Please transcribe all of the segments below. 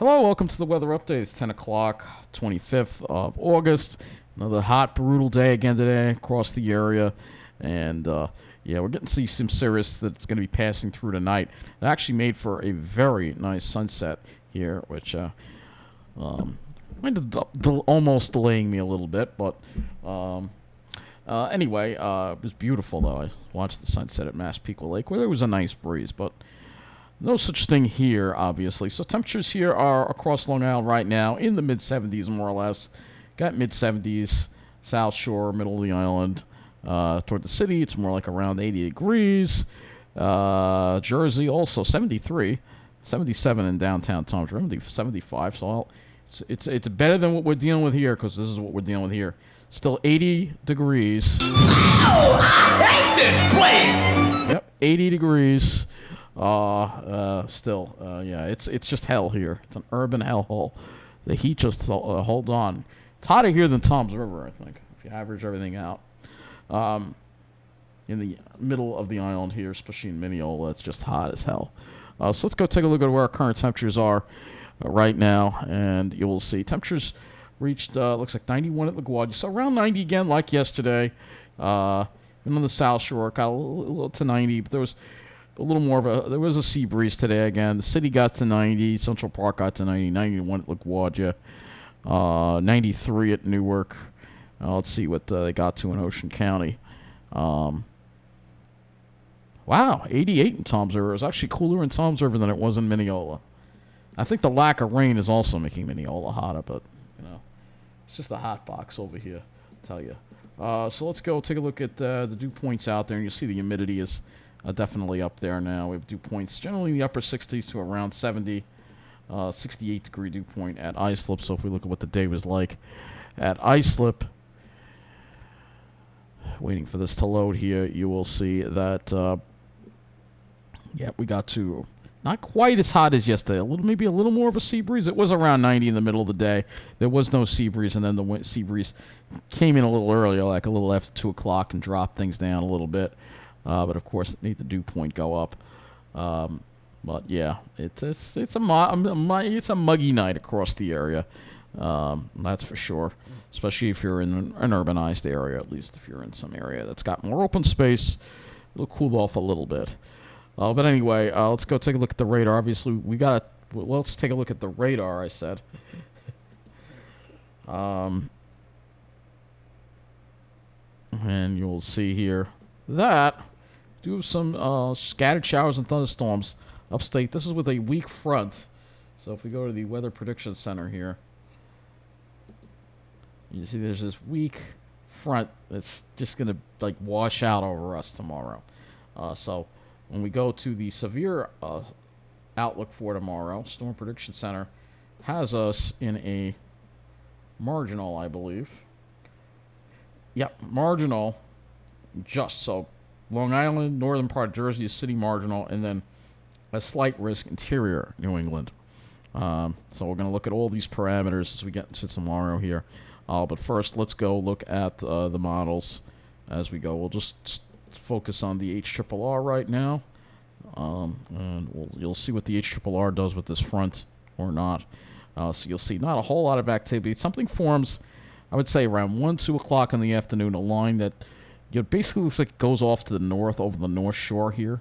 Hello, welcome to the weather update. It's 10 o'clock, 25th of August. Another hot, brutal day again today across the area. And, yeah, we're getting to see some cirrus that's going to be passing through tonight. It actually made for a very nice sunset here, which ended up almost delaying me a little bit. But, anyway, it was beautiful, though. I watched the sunset at Massapequa Lake, where there was a nice breeze, but no such thing here, obviously. So temperatures here are across Long Island right now in the mid-70s, more or less. Got mid-70s, South Shore, middle of the island. Toward the city, it's more like around 80 degrees. Jersey, also 73. 77 in downtown Toms River, 75. So it's better than what we're dealing with here, because this is what we're dealing with here. Still 80 degrees. Oh, I hate this place! Yep, 80 degrees. Still, yeah, it's just hell here. It's an urban hellhole. The heat just hold on. It's hotter here than Toms River, I think, if you average everything out. In the middle of the island here, especially in Mineola, it's just hot as hell. So let's go take a look at where our current temperatures are right now, and you will see temperatures reached looks like 91 at LaGuardia, so around 90 again, like yesterday. Even on the South Shore, got a little to 90, but there was a little more of there was a sea breeze today again. The city got to 90, Central Park got to 90, 91 at LaGuardia, 93 at Newark. Let's see what they got to in Ocean County. Wow, 88 in Toms River. It was actually cooler in Toms River than it was in Mineola. I think the lack of rain is also making Mineola hotter, but, you know, it's just a hot box over here, I'll tell you. So let's go take a look at the dew points out there, and you'll see the humidity is definitely up there now. We have dew points generally in the upper 60s to around 70, 68 degree dew point at Islip. So if we look at what the day was like at Islip, waiting for this to load here, you will see that, yeah, we got to not quite as hot as yesterday. Maybe a little more of a sea breeze. It was around 90 in the middle of the day. There was no sea breeze, and then the sea breeze came in a little earlier, like a little after 2 o'clock, and dropped things down a little bit. But of course, it made the dew point go up. But yeah, it's a muggy night across the area. That's for sure. Especially if you're in an urbanized area, at least if you're in some area that's got more open space, it'll cool off a little bit. But anyway, let's go take a look at the radar. Obviously, let's take a look at the radar, I said. And you'll see here that do have some scattered showers and thunderstorms upstate. This is with a weak front. So if we go to the Weather Prediction Center here, you see there's this weak front that's just going to like wash out over us tomorrow. So when we go to the severe outlook for tomorrow, Storm Prediction Center has us in a marginal, I believe. Yep, marginal. Just so Long Island, northern part of Jersey is city marginal, and then a slight risk interior New England. So we're going to look at all these parameters as we get into tomorrow here. But first, let's go look at the models as we go. We'll just focus on the HRRR right now, and you'll see what the HRRR does with this front or not. So you'll see not a whole lot of activity. Something forms, I would say, around 1, 2 o'clock in the afternoon, a line that basically looks like it goes off to the north over the North Shore here.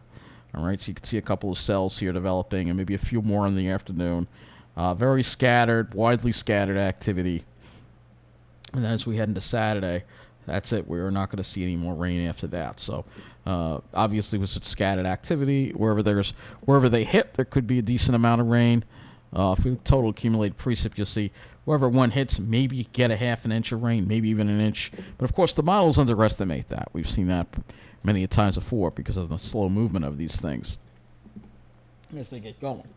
All right, so you can see a couple of cells here developing, and maybe a few more in the afternoon. Very scattered, widely scattered activity. And as we head into Saturday, that's it. We're not going to see any more rain after that. So, obviously, with such scattered activity, wherever they hit, there could be a decent amount of rain. If we total accumulated precip, you'll see wherever one hits, maybe get a half an inch of rain, maybe even an inch. But of course, the models underestimate that. We've seen that many a times before because of the slow movement of these things as they get going.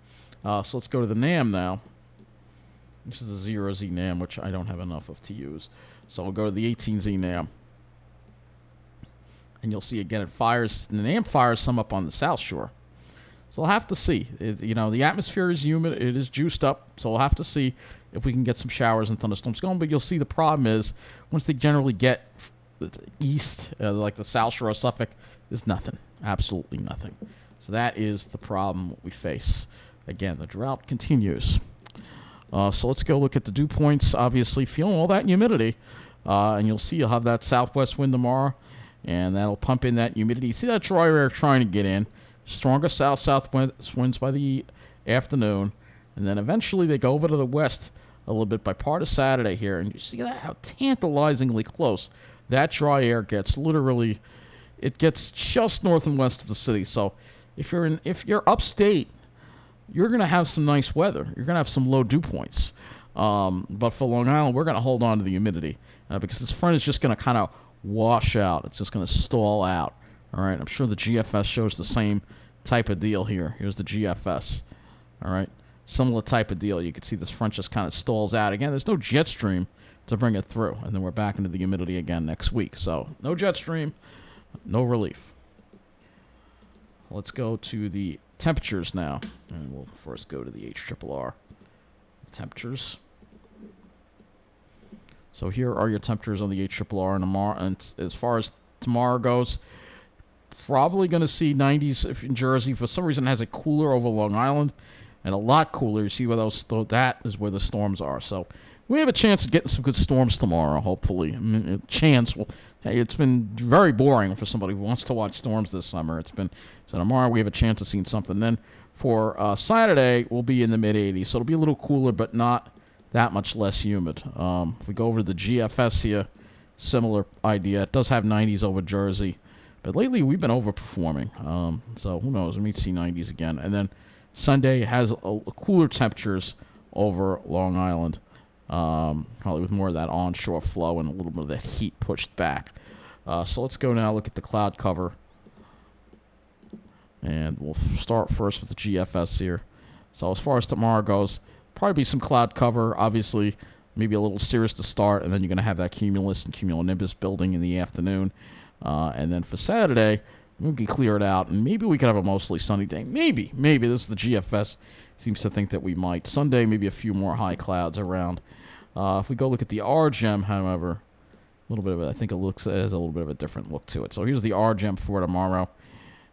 So let's go to the NAM now. This is the 0Z NAM, which I don't have enough of to use. So we'll go to the 18Z NAM. And you'll see again, the NAM fires some up on the South Shore. So we'll have to see. The atmosphere is humid. It is juiced up. So we'll have to see if we can get some showers and thunderstorms going. But you'll see the problem is, once they generally get east, like the South Shore of Suffolk, there's nothing. Absolutely nothing. So that is the problem we face. Again, the drought continues. So let's go look at the dew points. Obviously, feeling all that humidity. And you'll see you'll have that southwest wind tomorrow, and that'll pump in that humidity. See that dry air trying to get in. Stronger southwest winds by the afternoon, and then eventually they go over to the west a little bit by part of Saturday here. And you see that how tantalizingly close that dry air gets. Literally, it gets just north and west of the city. So if you're upstate, you're going to have some nice weather. You're going to have some low dew points. But for Long Island, we're going to hold on to the humidity because this front is just going to kind of wash out. It's just going to stall out. All right, I'm sure the GFS shows the same type of deal here. Here's the GFS. All right, similar type of deal. You can see this front just kind of stalls out. Again, there's no jet stream to bring it through. And then we're back into the humidity again next week. So no jet stream, no relief. Let's go to the temperatures now. And we'll first go to the HRRR. Temperatures. So here are your temperatures on the HRRR and tomorrow. And as far as tomorrow goes, probably going to see 90s if in Jersey. For some reason, it has it cooler over Long Island and a lot cooler. You see where that is where the storms are. So we have a chance of getting some good storms tomorrow, hopefully. I mean, a chance. Well, hey, it's been very boring for somebody who wants to watch storms this summer. So tomorrow we have a chance of seeing something. Then for Saturday, we'll be in the mid-80s. So it'll be a little cooler, but not that much less humid. If we go over to the GFS here, similar idea. It does have 90s over Jersey. But lately, we've been overperforming. So who knows? We may see 90s again. And then Sunday has a cooler temperatures over Long Island. Probably with more of that onshore flow and a little bit of that heat pushed back. So let's go now look at the cloud cover. And we'll start first with the GFS here. So as far as tomorrow goes, probably be some cloud cover. Obviously, maybe a little cirrus to start. And then you're going to have that cumulus and cumulonimbus building in the afternoon. And then for Saturday, we can clear it out, and maybe we could have a mostly sunny day. Maybe. This is the GFS seems to think that we might. Sunday, maybe a few more high clouds around. If we go look at the RGEM, however, a little bit of it, I think it has a little bit of a different look to it. So here's the RGEM for tomorrow,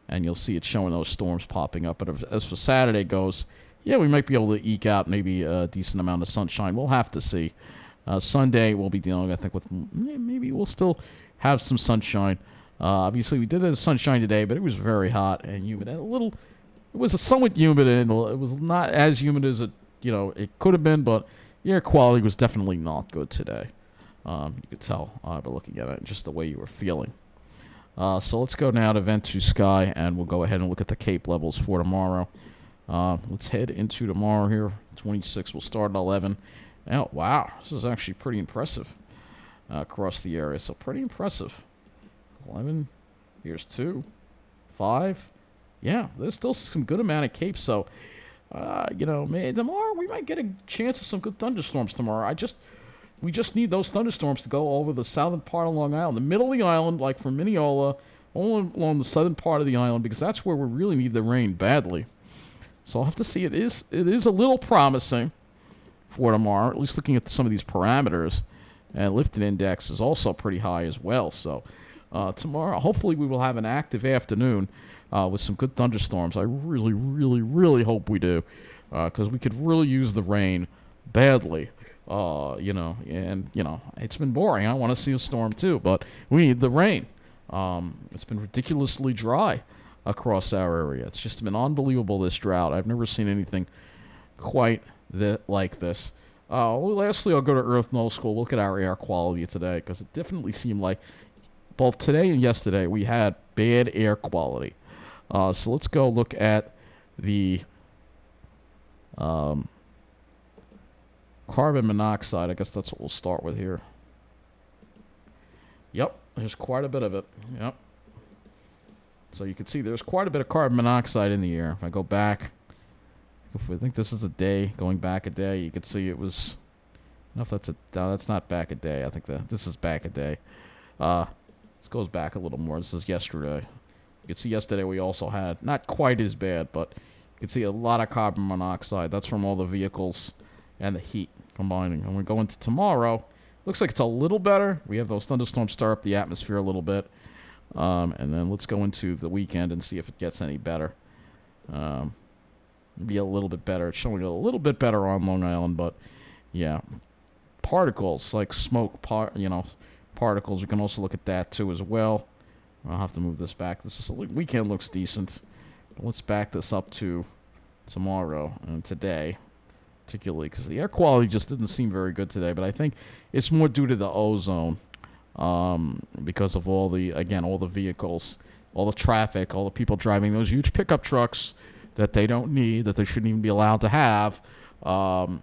and you'll see it showing those storms popping up. But as for Saturday goes, yeah, we might be able to eke out maybe a decent amount of sunshine. We'll have to see. Sunday, we'll be dealing, I think, with maybe we'll still have some sunshine. Obviously, we did have sunshine today, but it was very hot and humid. And it was somewhat humid, and it was not as humid as it could have been, but the air quality was definitely not good today. You could tell by looking at it, just the way you were feeling. So let's go now to Vent to Sky, and we'll go ahead and look at the Cape levels for tomorrow. Let's head into tomorrow here. 26 will start at 11. Oh, wow. This is actually pretty impressive across the area. So pretty impressive. 11. Here's 2. 5. Yeah, there's still some good amount of Cape. So, tomorrow we might get a chance of some good thunderstorms tomorrow. We just need those thunderstorms to go over the southern part of Long Island. The middle of the island, like from Mineola, all along the southern part of the island, because that's where we really need the rain badly. So I'll have to see. It is a little promising for tomorrow, at least looking at some of these parameters. And lifted index is also pretty high as well. So tomorrow, hopefully we will have an active afternoon with some good thunderstorms. I really, really, really hope we do, because we could really use the rain badly. It's been boring. I want to see a storm too, but we need the rain. It's been ridiculously dry across our area. It's just been unbelievable, this drought. I've never seen anything quite like this. Lastly, I'll go to Earth Null School, look at our air quality today, because it definitely seemed like both today and yesterday we had bad air quality. So let's go look at the carbon monoxide. I guess that's what we'll start with here. Yep, there's quite a bit of it. Yep. So you can see there's quite a bit of carbon monoxide in the air. If I go back, if we think this is a day, going back a day, you can see it was. I don't know if that's not back a day. I think this is back a day. This goes back a little more. This is yesterday. You can see yesterday we also had, not quite as bad, but you can see a lot of carbon monoxide. That's from all the vehicles and the heat combining. And we go into tomorrow. Looks like it's a little better. We have those thunderstorms stir up the atmosphere a little bit. And then let's go into the weekend and see if it gets any better. Be a little bit better. It's showing a little bit better on Long Island, but yeah, particles like smoke, particles. We can also look at that too as well. I'll have to move this back. Weekend looks decent. But let's back this up to tomorrow and today, particularly because the air quality just didn't seem very good today. But I think it's more due to the ozone, because of all the vehicles, all the traffic, all the people driving those huge pickup trucks that they don't need, that they shouldn't even be allowed to have. If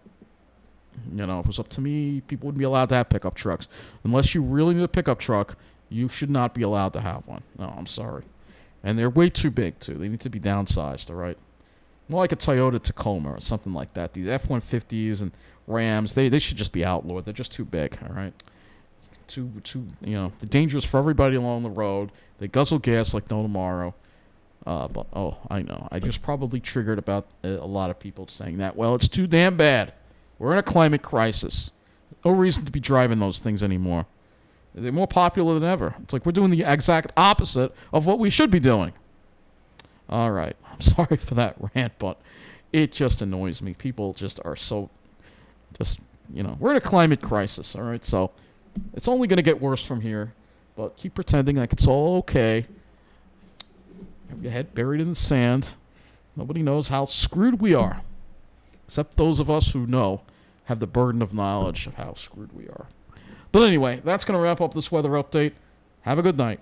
it was up to me, people wouldn't be allowed to have pickup trucks. Unless you really need a pickup truck, you should not be allowed to have one. No, I'm sorry. And they're way too big, too. They need to be downsized, all right? More like a Toyota Tacoma or something like that. These F-150s and Rams, they should just be outlawed. They're just too big, all right? They're dangerous for everybody along the road. They guzzle gas like no tomorrow. I know. I just probably triggered about a lot of people saying that. Well, it's too damn bad. We're in a climate crisis. No reason to be driving those things anymore. They're more popular than ever. It's like we're doing the exact opposite of what we should be doing. All right. I'm sorry for that rant, but it just annoys me. People just are so... we're in a climate crisis, all right? So it's only going to get worse from here, but keep pretending like it's all okay. Have your head buried in the sand. Nobody knows how screwed we are. Except those of us who know have the burden of knowledge of how screwed we are. But anyway, that's going to wrap up this weather update. Have a good night.